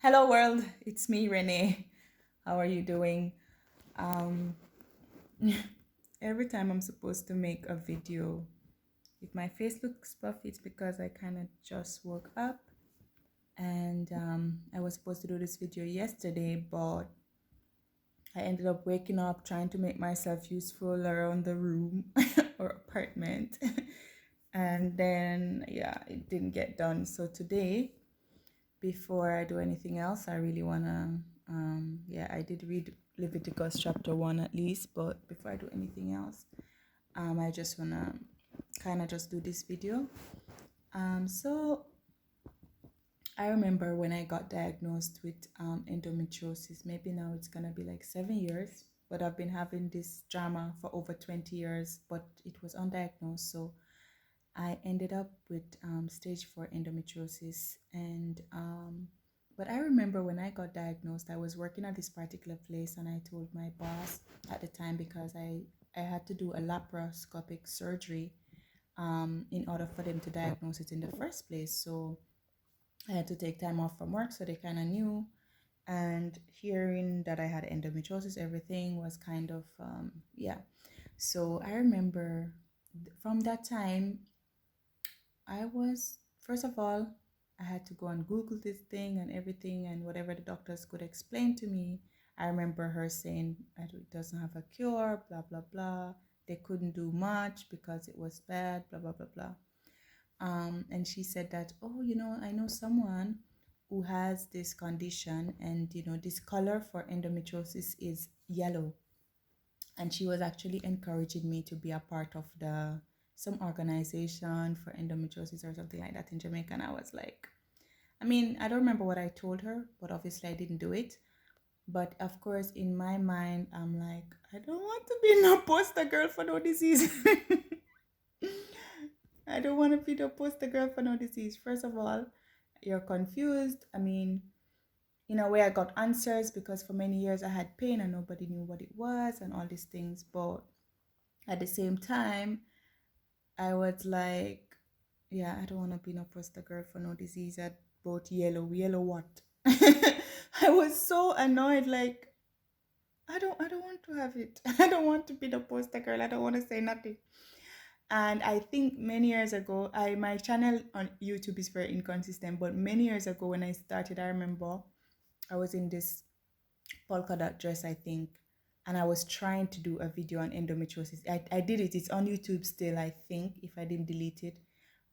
Hello world, it's me Rene. How are you doing? Um every time I'm supposed to make a video, if my face looks puffy, it's because I kind of just woke up and I was supposed to do this video yesterday, but I ended up waking up trying to make myself useful around the room or apartment. And then yeah, it didn't get done. So today, before I do anything else, I really wanna I did read Leviticus chapter 1 at least, but before I do anything else, I just wanna kind of just do this video. So I remember when I got diagnosed with endometriosis. Maybe now it's gonna be like 7 years, but I've been having this drama for over 20 years, but it was undiagnosed. So I ended up with stage 4 endometriosis. And but I remember when I got diagnosed, I was working at this particular place, and I told my boss at the time, because I had to do a laparoscopic surgery in order for them to diagnose it in the first place. So I had to take time off from work, so they kind of knew. And hearing that I had endometriosis, everything was kind of yeah. So I remember from that time, I was, first of all, I had to go and Google this thing and everything, and whatever the doctors could explain to me. I remember her saying it doesn't have a cure, blah, blah, blah. They couldn't do much because it was bad, blah, blah, blah, blah. And she said that, oh, I know someone who has this condition, and, this color for endometriosis is yellow. And she was actually encouraging me to be a part of some organization for endometriosis or something like that in Jamaica. And I was like, I mean, I don't remember what I told her, but obviously I didn't do it. But of course, in my mind, I'm like, I don't want to be no poster girl for no disease. I don't want to be the poster girl for no disease. First of all, you're confused. I mean, in a way, I got answers because for many years I had pain and nobody knew what it was and all these things. But at the same time, I was like, yeah, I don't want to be no poster girl for no disease. I bought yellow. Yellow what? I was so annoyed. Like, I don't want to have it. I don't want to be the poster girl. I don't want to say nothing. And I think many years ago, my channel on YouTube is very inconsistent. But many years ago when I started, I remember I was in this polka dot dress, I think, and I was trying to do a video on endometriosis. I did it. It's on YouTube still, I think, if I didn't delete it.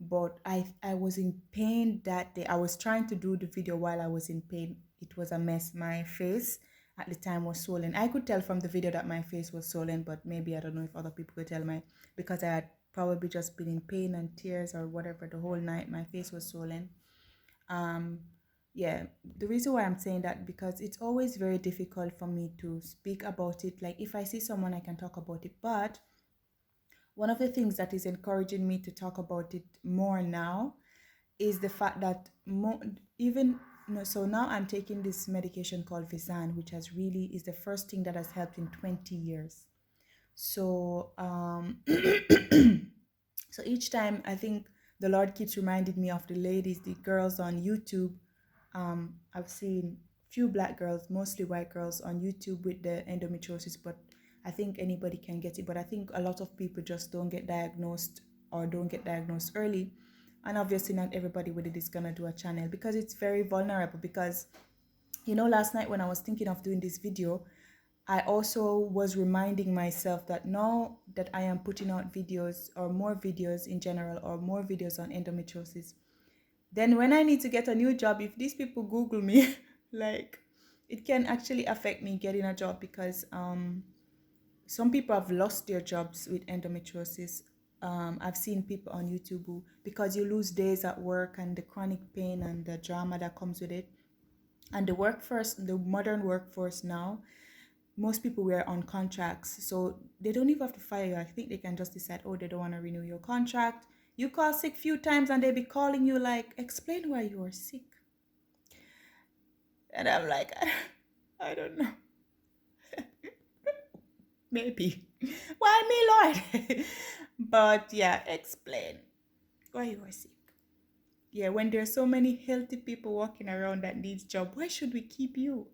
But I was in pain that day. I was trying to do the video while I was in pain. It was a mess. My face at the time was swollen. I could tell from the video that my face was swollen, but maybe I don't know if other people could tell because I had probably just been in pain and tears or whatever the whole night. My face was swollen. Um, yeah, the reason why I'm saying that, because it's always very difficult for me to speak about it. Like, if I see someone, I can talk about it, but one of the things that is encouraging me to talk about it more now is the fact that even so now I'm taking this medication called Visanne, which has really is the first thing that has helped in 20 years. So so each time, I think the Lord keeps reminding me of the ladies, the girls on YouTube. I've seen few black girls, mostly white girls on YouTube with the endometriosis, but I think anybody can get it. But I think a lot of people just don't get diagnosed or don't get diagnosed early. And obviously not everybody with it is gonna do a channel, because it's very vulnerable. Because last night when I was thinking of doing this video, I also was reminding myself that now that I am putting out videos, or more videos in general, or more videos on endometriosis, then when I need to get a new job, if these people Google me, like, it can actually affect me getting a job, because some people have lost their jobs with endometriosis. I've seen people on YouTube who, because you lose days at work and the chronic pain and the drama that comes with it, and the modern workforce now, most people were on contracts, so they don't even have to fire you. I think they can just decide, oh, they don't want to renew your contract. You call sick few times and they be calling you like, explain why you are sick. And I'm like, I don't know. Maybe. Why me, Lord? But yeah, explain why you are sick. Yeah, when there's so many healthy people walking around that needs job, why should we keep you?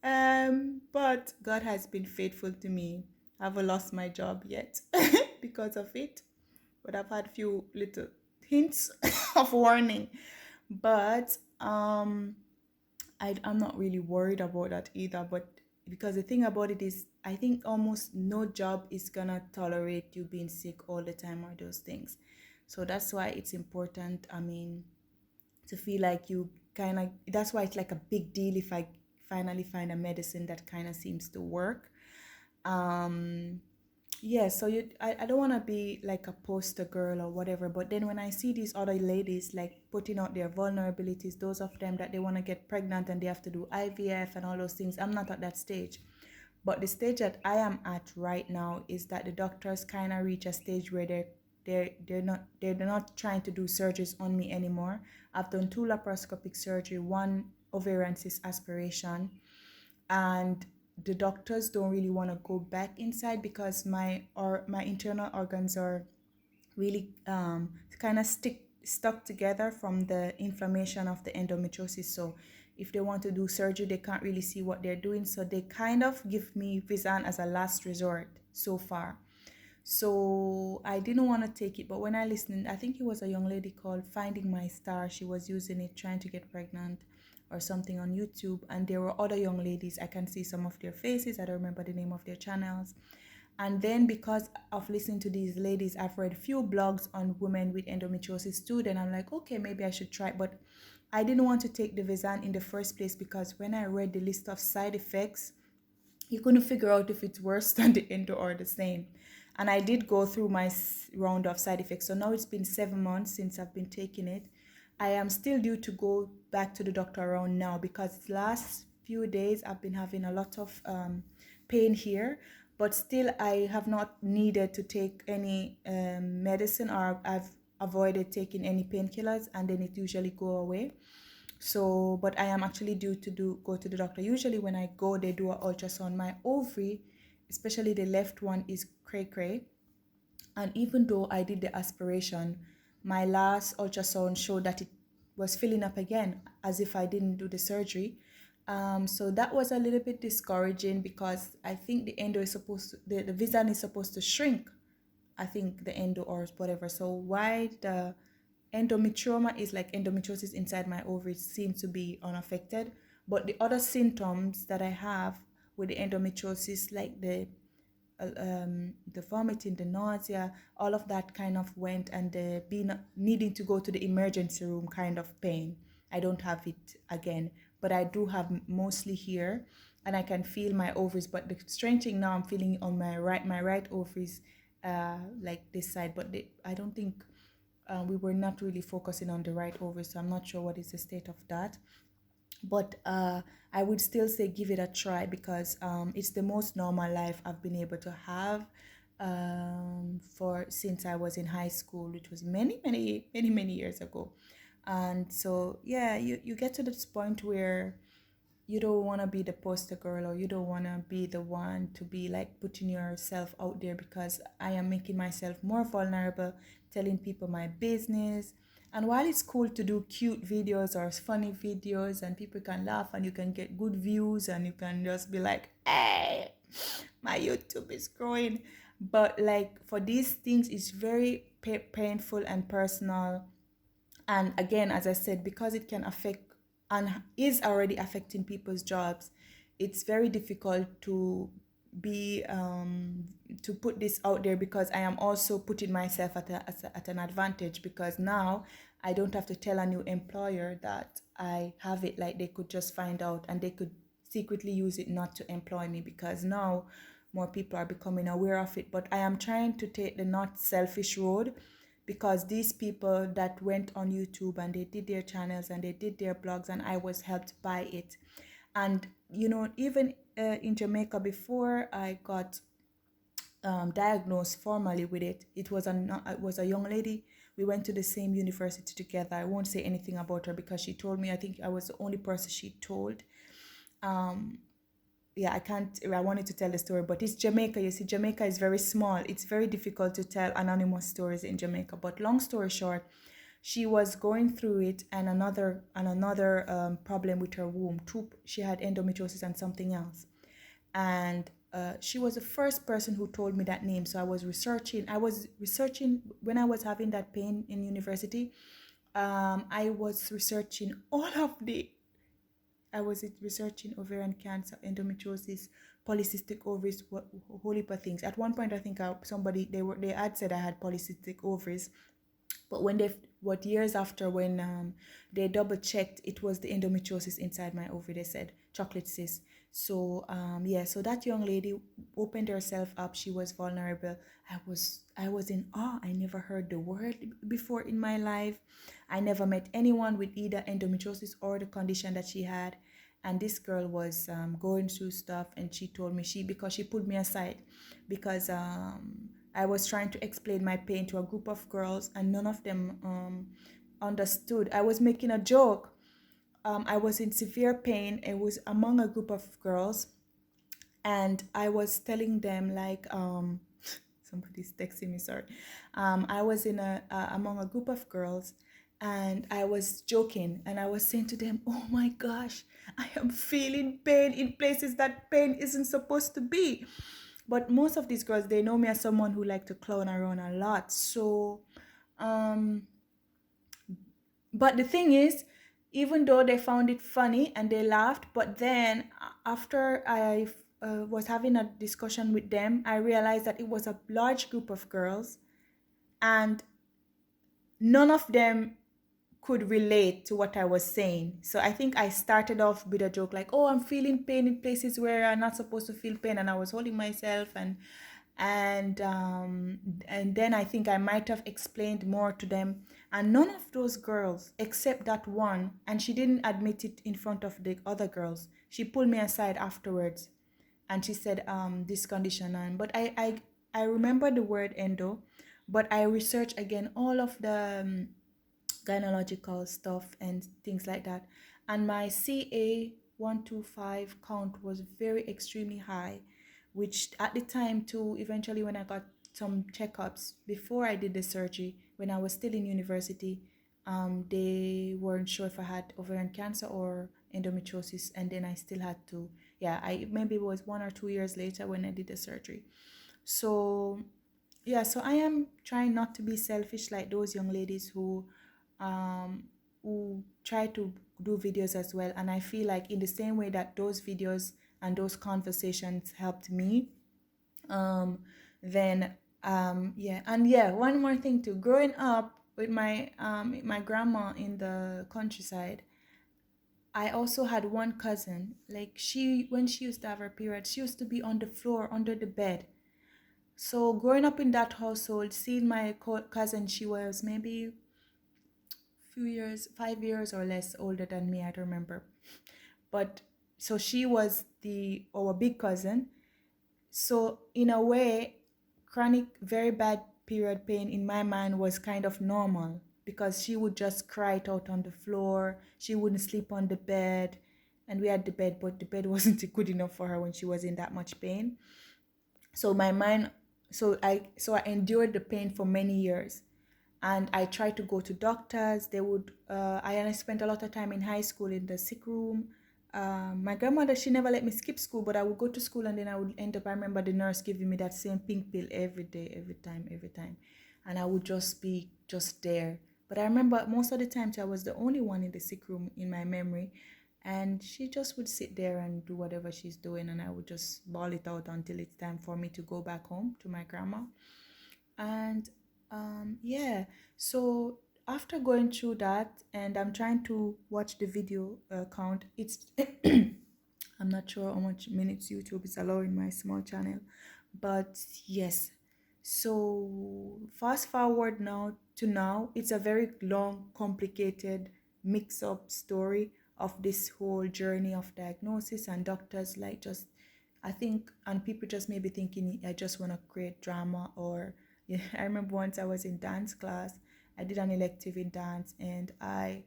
But God has been faithful to me. I haven't lost my job yet because of it, but I've had few little hints of warning. But I'm not really worried about that either. But because the thing about it is, I think almost no job is gonna tolerate you being sick all the time or those things. So that's why it's important. I mean, to feel like you kind of, that's why it's like a big deal if I finally find a medicine that kind of seems to work. um yeah, so I don't want to be like a poster girl or whatever, but then when I see these other ladies like putting out their vulnerabilities, those of them that they want to get pregnant and they have to do IVF and all those things, I'm not at that stage. But the stage that I am at right now is that the doctors kind of reach a stage where they're not trying to do surgeries on me anymore. I've done 2 laparoscopic surgery, 1 ovarian cyst aspiration, and the doctors don't really want to go back inside because my internal organs are really kind of stuck together from the inflammation of the endometriosis. So if they want to do surgery, they can't really see what they're doing, so they kind of give me Visanne as a last resort so far. So I didn't want to take it, but when I listened, I think it was a young lady called Finding My Star. She was using it trying to get pregnant or something on YouTube, and there were other young ladies. I can see some of their faces. I don't remember the name of their channels. And then because of listening to these ladies, I've read a few blogs on women with endometriosis too. Then I'm like, okay, maybe I should try it. But I didn't want to take the Visanne in the first place because when I read the list of side effects, you couldn't figure out if it's worse than the endo or the same. And I did go through my round of side effects. So now it's been 7 months since I've been taking it. I am still due to go back to the doctor around now because the last few days I've been having a lot of pain here, but still I have not needed to take any medicine, or I've avoided taking any painkillers, and then it usually go away. So, but I am actually due to go to the doctor. Usually when I go, they do an ultrasound. My ovary, especially the left one, is cray cray. And even though I did the aspiration, my last ultrasound showed that it was filling up again, as if I didn't do the surgery. So that was a little bit discouraging because I think the endo is supposed to, the Visanne is supposed to shrink. I think the endo or whatever. So why the endometrioma is like endometriosis inside my ovaries seems to be unaffected, but the other symptoms that I have with the endometriosis, like the vomiting, the nausea, all of that kind of went, and the being needing to go to the emergency room kind of pain, I don't have it again, but I do have mostly here, and I can feel my ovaries. But the strange thing now, I'm feeling on my right ovaries, like this side, but I don't think we were not really focusing on the right ovaries, so I'm not sure what is the state of that. But I would still say give it a try because it's the most normal life I've been able to have for since I was in high school, which was many years ago. And so yeah, you get to this point where you don't want to be the poster girl, or you don't want to be the one to be like putting yourself out there, because I am making myself more vulnerable, telling people my business. And while it's cool to do cute videos or funny videos and people can laugh and you can get good views and you can just be like, hey, my YouTube is growing, but like for these things it's very painful and personal. And again, as I said, because it can affect and is already affecting people's jobs, it's very difficult to be to put this out there, because I am also putting myself at an advantage, because now I don't have to tell a new employer that I have it. Like, they could just find out and they could secretly use it not to employ me, because now more people are becoming aware of it. But I am trying to take the not selfish road, because these people that went on YouTube and they did their channels and they did their blogs, and I was helped by it. And even in Jamaica, before I got diagnosed formally with it, it was a young lady. We went to the same university together. I won't say anything about her because she told me, I think I was the only person she told. Yeah, I wanted to tell the story, but it's Jamaica. You see, Jamaica is very small. It's very difficult to tell anonymous stories in Jamaica. But long story short, She was going through it, and another problem with her womb. She had endometriosis and something else. And she was the first person who told me that name. So I was researching. When I was having that pain in university. I was researching all of the I was researching ovarian cancer, endometriosis, polycystic ovaries, whole heap of things. At one point, I think they had said I had polycystic ovaries, but what years after, when they double checked, it was the endometriosis inside my ovary. They said chocolate cyst. So yeah, so that young lady opened herself up. She was vulnerable. I was in awe. I never heard the word before in my life. I never met anyone with either endometriosis or the condition that she had. And this girl was going through stuff, and she told me, because she pulled me aside, because I was trying to explain my pain to a group of girls, and none of them understood. I was making a joke. I was in severe pain. It was among a group of girls, and I was telling them, like, somebody's texting me, sorry. I was in among a group of girls, and I was joking, and I was saying to them, oh my gosh, I am feeling pain in places that pain isn't supposed to be. But most of these girls, they know me as someone who like to clown around a lot. So but the thing is, even though they found it funny and they laughed, but then after I was having a discussion with them, I realized that it was a large group of girls, and none of them could relate to what I was saying. So I think I started off with a joke like, "Oh, I'm feeling pain in places where I'm not supposed to feel pain," and I was holding myself, and then I think I might have explained more to them, and none of those girls, except that one, and she didn't admit it in front of the other girls. She pulled me aside afterwards, and she said, "This condition," and but I remember the word endo, but I researched again all of the gynecological stuff and things like that, and my CA125 count was very extremely high, which at the time too, eventually when I got some checkups before I did the surgery, when I was still in university, they weren't sure if I had ovarian cancer or endometriosis, and then I still had to, yeah, I maybe it was 1 or 2 years later when I did the surgery. So yeah, so I am trying not to be selfish like those young ladies um who try to do videos as well, and I feel like in the same way that those videos and those conversations helped me, um then yeah. And yeah, one more thing too, growing up with my grandma in the countryside, I also had one cousin, like, when she used to have her period, she used to be on the floor under the bed. So growing up in that household, seeing my cousin, she was maybe few years, 5 years or less older than me, I don't remember. But so she was our big cousin. So in a way, chronic, very bad period pain in my mind was kind of normal, because she would just cry it out on the floor. She wouldn't sleep on the bed, and we had the bed, but the bed wasn't good enough for her when she was in that much pain. So my mind, so I endured the pain for many years, and I tried to go to doctors. They would I spent a lot of time in high school in the sick room. My grandmother, she never let me skip school, but I would go to school, and then I would end up, I remember the nurse giving me that same pink pill every day, every time, and I would just be just there. But I remember most of the times I was the only one in the sick room in my memory, and she just would sit there and do whatever she's doing, and I would just bawl it out until it's time for me to go back home to my grandma. And yeah, so after going through that, and I'm trying to watch the video count, it's I'm not sure how much minutes YouTube is allowing my small channel, but yes. So fast forward now, it's a very long, complicated, mix up story of this whole journey of diagnosis, and doctors like just, I think, and people just maybe thinking I just want to create drama, or yeah. I remember once I was in dance class, I did an elective in dance, and I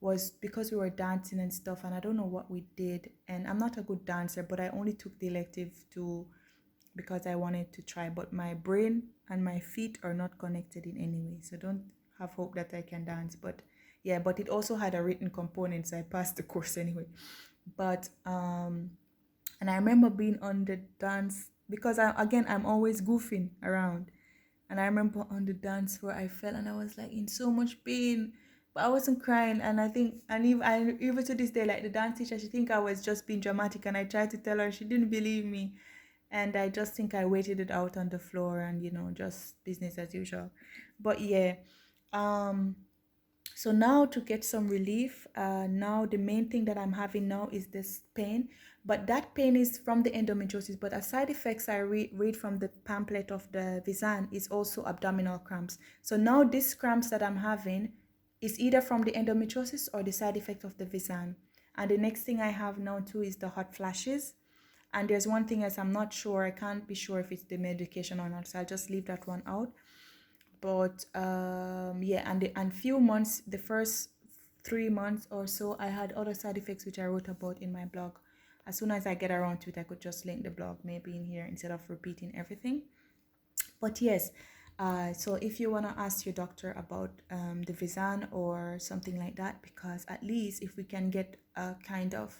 was, because we were dancing and stuff, and I don't know what we did, and I'm not a good dancer, but I only took the elective to because I wanted to try, but my brain and my feet are not connected in any way, so don't have hope that I can dance. But yeah, but it also had a written component, so I passed the course anyway. But and I remember being on the dance because I'm always goofing around. And I remember on the dance floor I fell and I was like in so much pain. But I wasn't crying, and I think, and even to this day, like the dance teacher, she think I was just being dramatic, and I tried to tell her, she didn't believe me, and I just think I waited it out on the floor, and just business as usual. But yeah, um, so now to get some relief, now the main thing that I'm having now is this pain, but that pain is from the endometriosis. But a side effects I read from the pamphlet of the Visanne is also abdominal cramps. So now these cramps that I'm having is either from the endometriosis or the side effect of the Visanne. And the next thing I have now too is the hot flashes. And there's one thing as I'm not sure, I can't be sure if it's the medication or not, so I'll just leave that one out. But yeah, and few months, the first 3 months or so, I had other side effects which I wrote about in my blog. As soon as I get around to it, I could just link the blog maybe in here instead of repeating everything. But yes, so if you want to ask your doctor about the Visanne or something like that, because at least if we can get a kind of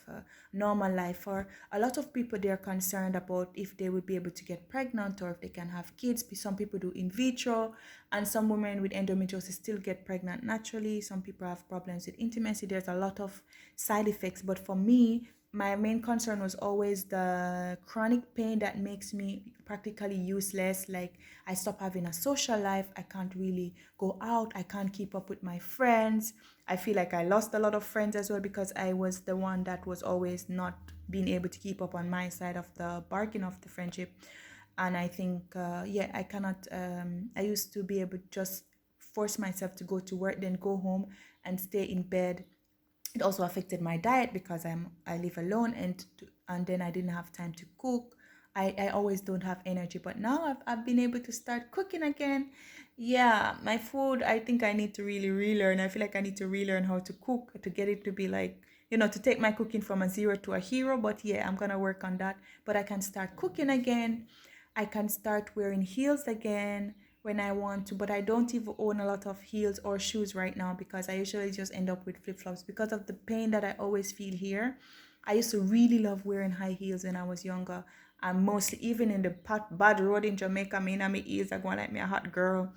normal life, for a lot of people, they're concerned about if they would be able to get pregnant or if they can have kids. Some people do in vitro, and some women with endometriosis still get pregnant naturally. Some people have problems with intimacy. There's a lot of side effects, but for me, my main concern was always the chronic pain that makes me practically useless. Like, I stop having a social life. I can't really go out. I can't keep up with my friends. I feel like I lost a lot of friends as well because I was the one that was always not being able to keep up on my side of the bargain of the friendship. And I think, yeah, I cannot, I used to be able to just force myself to go to work, then go home and stay in bed. It also affected my diet because I live alone, and then I didn't have time to cook. I always don't have energy, but now I've been able to start cooking again. Yeah, my food, I think I need to really relearn. I feel like I need to relearn how to cook to get it to be like, to take my cooking from a zero to a hero. But yeah, I'm gonna work on that. But I can start cooking again. I can start wearing heels again when I want to, but I don't even own a lot of heels or shoes right now because I usually just end up with flip-flops because of the pain that I always feel here. I used to really love wearing high heels when I was younger, and mostly even in the bad road in Jamaica, me and my heels are going like me a hot girl.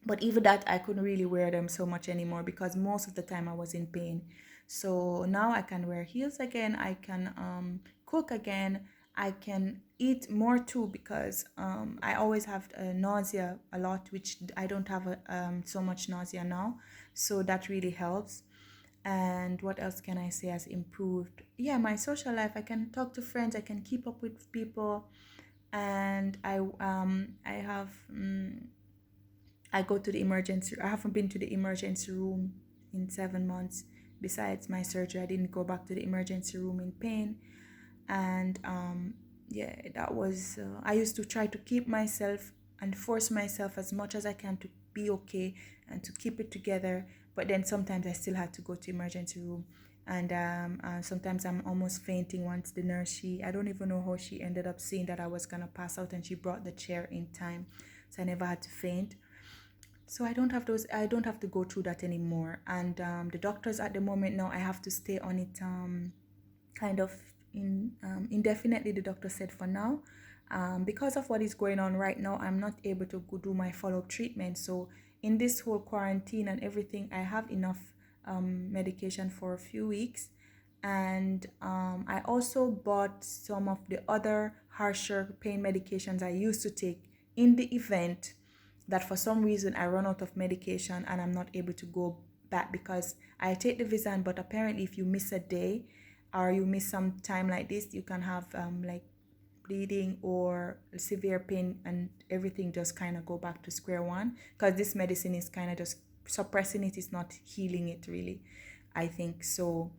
But even that, I couldn't really wear them so much anymore because most of the time I was in pain. So now I can wear heels again. I can cook again. I can eat more too because I always have nausea a lot, which I don't have so much nausea now. So that really helps. And what else can I say has improved? Yeah, my social life. I can talk to friends. I can keep up with people, and I have I go to the emergency. I haven't been to the emergency room in 7 months. Besides my surgery, I didn't go back to the emergency room in pain. And yeah, that was. I used to try to keep myself and force myself as much as I can to be okay and to keep it together. But then sometimes I still had to go to emergency room, and sometimes I'm almost fainting. Once the nurse, I don't even know how she ended up seeing that I was gonna pass out, and she brought the chair in time, so I never had to faint. So I don't have to go through that anymore. And the doctors at the moment now, I have to stay on it kind of indefinitely, the doctor said for now. Because of what is going on right now, I'm not able to go do my follow-up treatment. So in this whole quarantine and everything, I have enough medication for a few weeks. And I also bought some of the other harsher pain medications I used to take in the event that for some reason I run out of medication and I'm not able to go back, because I take the Visanne, but apparently if you miss a day or you miss some time like this, you can have like bleeding or severe pain, and everything just kind of go back to square one, because this medicine is kind of just suppressing it, it's not healing it really, I think. So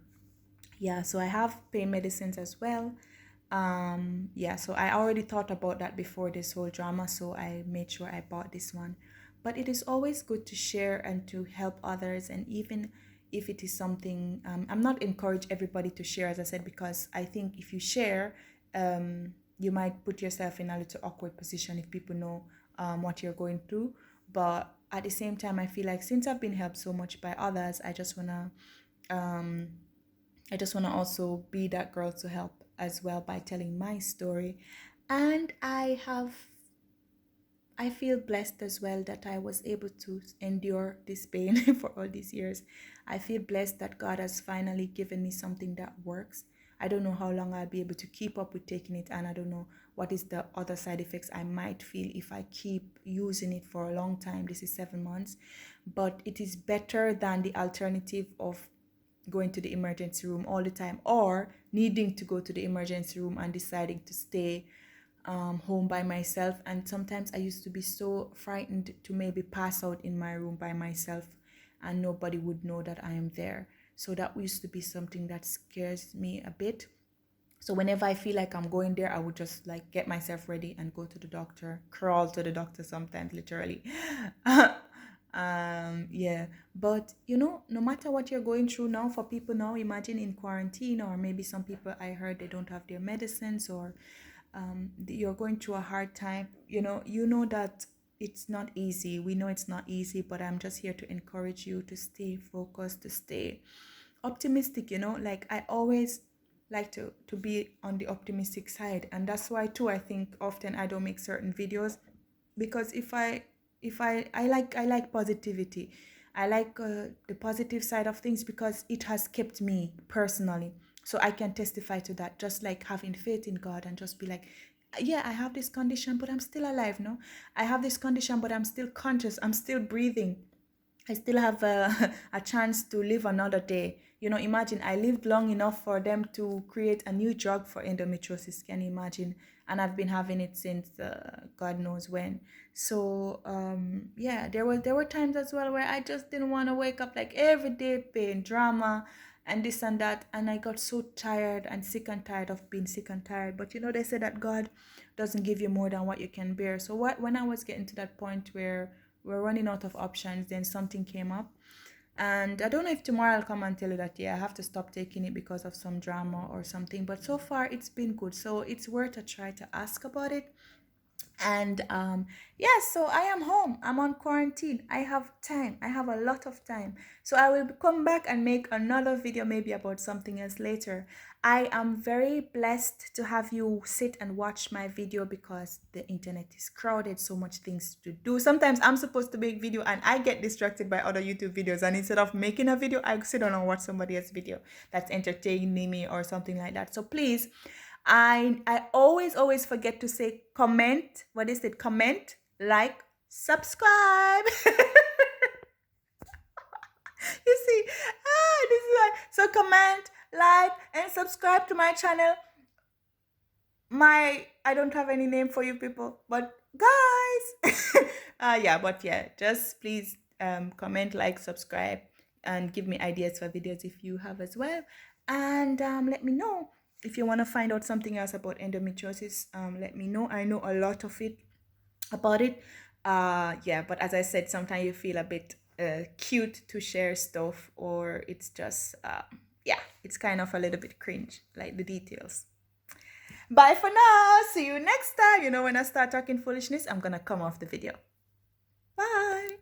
yeah, so I have pain medicines as well. Yeah, so I already thought about that before this whole drama, so I made sure I bought this one. But it is always good to share and to help others, and even if it is something, I'm not encourage everybody to share, as I said, because I think if you share, you might put yourself in a little awkward position if people know what you're going through. But at the same time, I feel like since I've been helped so much by others, um I just wanna also be that girl to help as well by telling my story. And I feel blessed as well that I was able to endure this pain for all these years. I feel blessed that God has finally given me something that works. I don't know how long I'll be able to keep up with taking it, and I don't know what is the other side effects I might feel if I keep using it for a long time. This is 7 months, but it is better than the alternative of going to the emergency room all the time, or needing to go to the emergency room and deciding to stay home by myself. And sometimes I used to be so frightened to maybe pass out in my room by myself and nobody would know that I am there. So that used to be something that scares me a bit. So whenever I feel like I'm going there, I would just like get myself ready and go to the doctor, crawl to the doctor sometimes, literally. Yeah, but no matter what you're going through now, for people now, imagine in quarantine, or maybe some people, I heard they don't have their medicines, or you're going through a hard time. You know that it's not easy. We know it's not easy, but I'm just here to encourage you to stay focused, to stay optimistic. Like, I always like to be on the optimistic side, and that's why too I think often I don't make certain videos, because if I like positivity. I like the positive side of things, because it has kept me personally, so I can testify to that. Just like having faith in God and just be like, yeah, I have this condition but I'm still alive. No, I have this condition but I'm still conscious, I'm still breathing, I still have a chance to live another day. Imagine I lived long enough for them to create a new drug for endometriosis. Can you imagine? And I've been having it since God knows when. So yeah, there were times as well where I just didn't want to wake up, like every day pain, drama, and this and that. And I got so tired and sick and tired of being sick and tired. But they say that God doesn't give you more than what you can bear. So when I was getting to that point where we're running out of options, then something came up. And I don't know if tomorrow I'll come and tell you that, yeah, I have to stop taking it because of some drama or something. But so far, it's been good. So it's worth a try to ask about it. And yeah, so I am home, I'm on quarantine, I have time, I have a lot of time. So I will come back and make another video, maybe about something else later. I am very blessed to have you sit and watch my video, because the internet is crowded, so much things to do. Sometimes I'm supposed to make video and I get distracted by other YouTube videos, and instead of making a video, I sit down and watch somebody else's video that's entertaining me or something like that. So please, I always forget to say comment. What is it? Comment, like, subscribe. You see, this is why. So comment, like, and subscribe to my channel. I don't have any name for you people, but guys, yeah, just please comment, like, subscribe, and give me ideas for videos if you have as well, and let me know if you want to find out something else about endometriosis. Let me know. I know a lot of it about it. Yeah, but as I said, sometimes you feel a bit cute to share stuff, or it's just yeah, it's kind of a little bit cringe, like the details. Bye for now. See you next time. When I start talking foolishness, I'm gonna come off the video. Bye.